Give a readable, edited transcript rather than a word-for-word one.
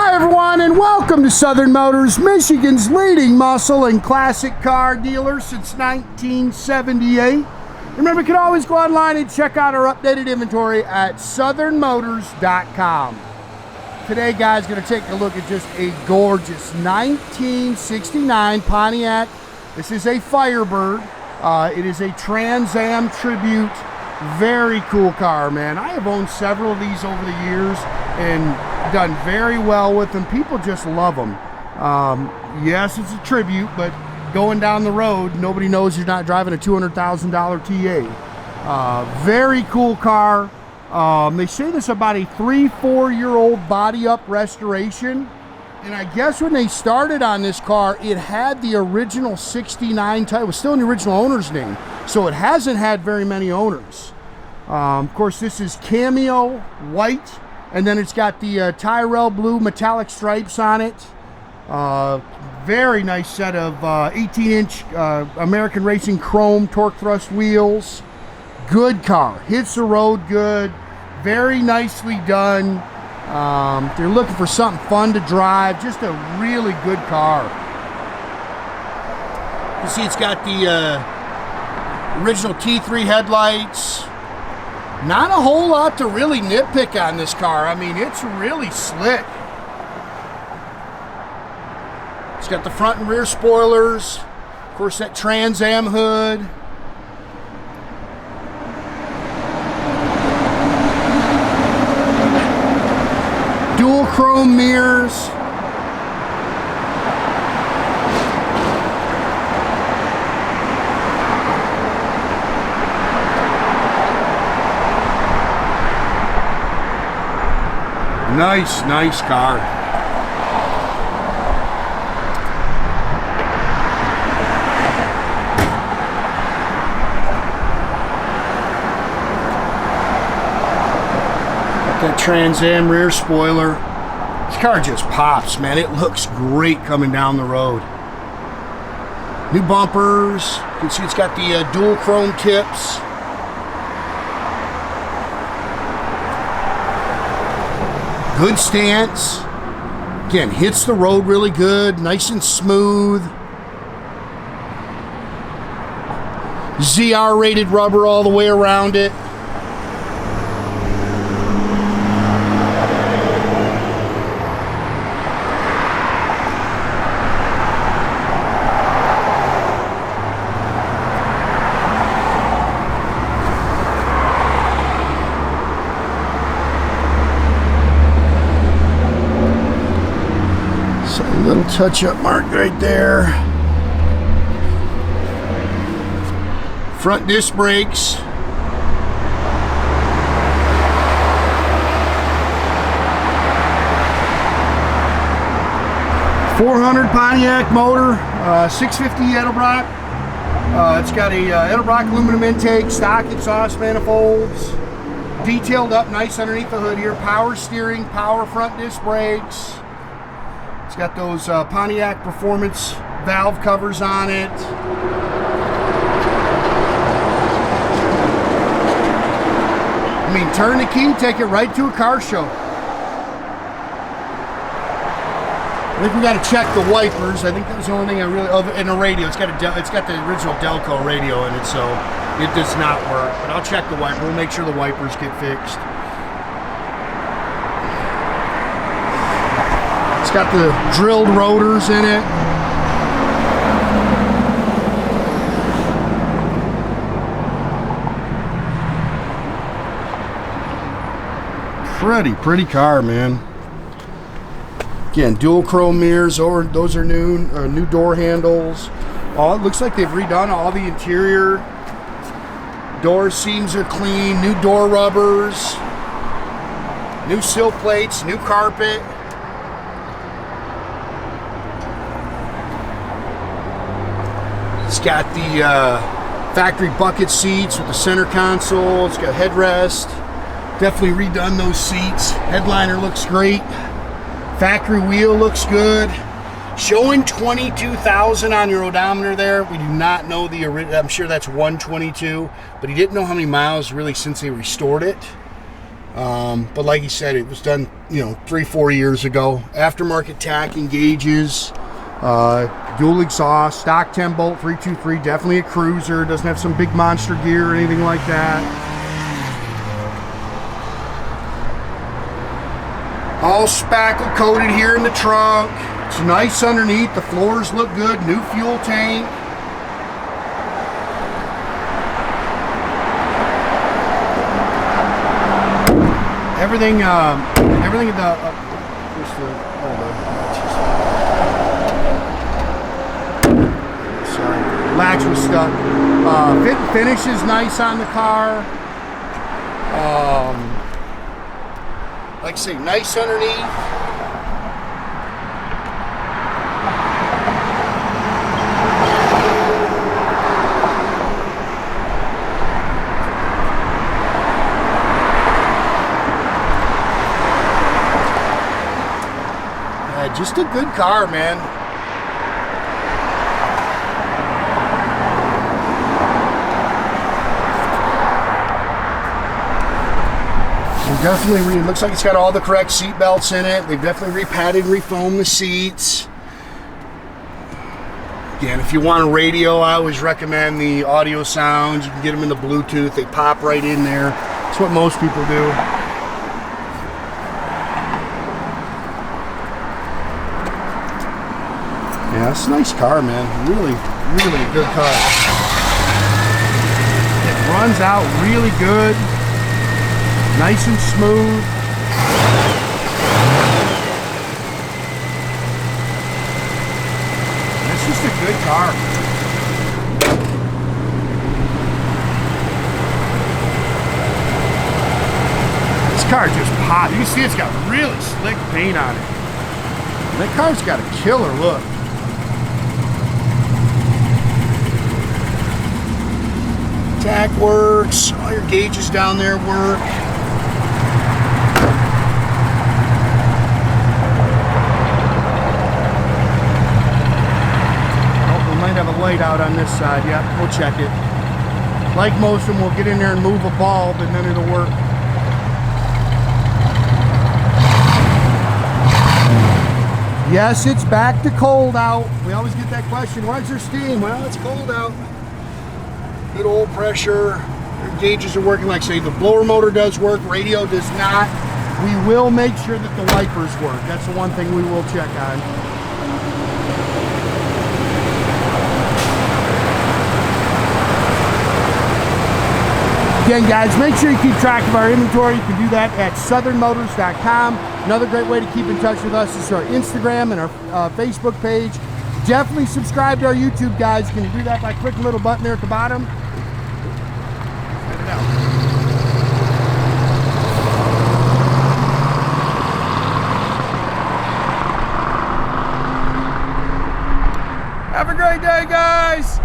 Hi everyone, and welcome to Southern Motors, Michigan's leading muscle and classic car dealer since 1978. Remember, you can always go online and check out our updated inventory at southernmotors.com. Today, guys, going to take a look at just a gorgeous 1969 Pontiac. This is a Firebird. It is a Trans Am Tribute. Very cool car, man. I have owned several of these over the years and done very well with them. People just love them. Yes, it's a tribute, but going down the road, nobody knows you're not driving a $200,000 TA. Very cool car. They say this about a 3-4-year-old body up restoration. And I guess when they started on this car, it had the original 69 type. It was still in the original owner's name. So it hasn't had very many owners. Of course, this is Cameo white. And then it's got the Tyrol blue metallic stripes on it. Very nice set of 18-inch American Racing chrome torque thrust wheels. Good car. Hits the road good. Very nicely done. If you're looking for something fun to drive, just a really good car. You see it's got the original T3 headlights. Not a whole lot to really nitpick on this car. I mean, it's really slick. It's got the front and rear spoilers. Of course, that Trans Am hood. Dual chrome mirrors. Nice car. Got that Trans Am rear spoiler. This car just pops, man. It looks great coming down the road. New bumpers. You can see it's got the dual chrome tips. Good stance. Again, hits the road really good, nice and smooth. ZR rated rubber all the way around it. Little touch-up mark right there. Front disc brakes. .400 Pontiac motor, 650 Edelbrock. It's got a Edelbrock aluminum intake, stock exhaust manifolds, detailed up nice underneath the hood here. Power steering, power front disc brakes. It's got those Pontiac Performance valve covers on it. I mean, turn the key, take it right to a car show. I think we got to check the wipers. I think that was the only thing I really. Oh, and the radio. It's got the original Delco radio in it, so it does not work. But I'll check the wiper. We'll make sure the wipers get fixed. It's got the drilled rotors in it. Pretty car, man. Again, dual chrome mirrors, those are new door handles. It looks like they've redone all the interior. Door seams are clean, new door rubbers, new sill plates, new carpet. It's got the factory bucket seats with the center console. It's got headrest. Definitely redone those seats. Headliner looks great. Factory wheel looks good. Showing 22,000 on your odometer there. We do not know the original. I'm sure that's 122, but he didn't know how many miles really since they restored it. But like he said, it was done, you know, 3-4 years ago. Aftermarket tacking gauges, dual exhaust, stock 10 bolt 323, definitely a cruiser. Doesn't have some big monster gear or anything like that. All spackle coated here in the trunk. It's nice underneath. The floors look good. New fuel tank. Everything at the sorry, latch was stuck. Fit and finish is nice on the car. Like I say, nice underneath. Just a good car, man. Definitely, it looks like it's got all the correct seat belts in it. They've definitely repatted, refoamed the seats. Again, if you want a radio, I always recommend the audio sounds. You can get them in the Bluetooth. They pop right in there. That's what most people do. Yeah, it's a nice car, man. Really, really a good car. It runs out really good. Nice and smooth. It's just a good car. This car just pops. You can see it's got really slick paint on it. That car's got a killer look. Tach works, all your gauges down there work. Oh, we might have a light out on this side. Yeah, we'll check it. Like most of them, we'll get in there and move a bulb and then it'll work. Yes, it's back to cold out. We always get that question, why is there steam? Well, it's cold out. Good old pressure. Your gauges are working. Like I say, the blower motor does work, radio does not. We will make sure that the wipers work. That's the one thing we will check on. Again, guys, make sure you keep track of our inventory. You can do that at southernmotors.com. Another great way to keep in touch with us is our Instagram and our Facebook page. Definitely subscribe to our YouTube, guys. You can do that by clicking the little button there at the bottom. Have a great day, guys.